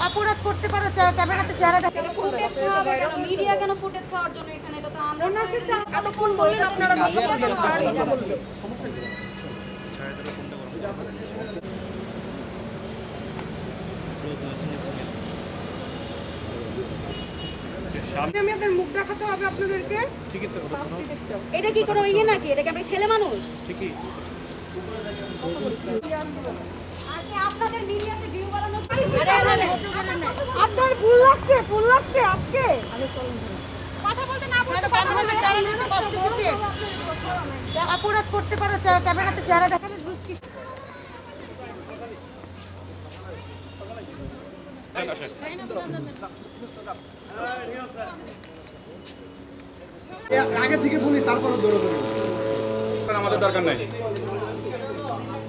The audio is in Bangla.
অপরাধ করতে পারে ক্যামেরাতে চেহারা দেখে ফুটেজ খাওয়াবে কেন মিডিয়া কেন ফুটেজ খাওয়ার জন্য এখানে এটা তো আমরা এতক্ষণ বললেন আপনারা মিডিয়া কেন আর এই জায়গা থেকে আমি আপনাদের মুখ দেখাতে হবে আপনাদেরকে ঠিকই তো বলছো না এটা কি কোনো ইয়ে নাকি এটা কি আপনি ছেলে মানুষ ঠিকই আর কি আপনাদের মিডিয়াতে ভিউ বাড়ানো আপনার ফুল লাগছে আজকে কথা বলতে না বলতে কথা বলতে চ্যানেলে কষ্ট কিসে অপরাধ করতে পারে ক্যামেরাতে চেহারা দেখালে জুস কি আগে থেকে বলি তারপরে দৌড় আমাদের দরকার নাই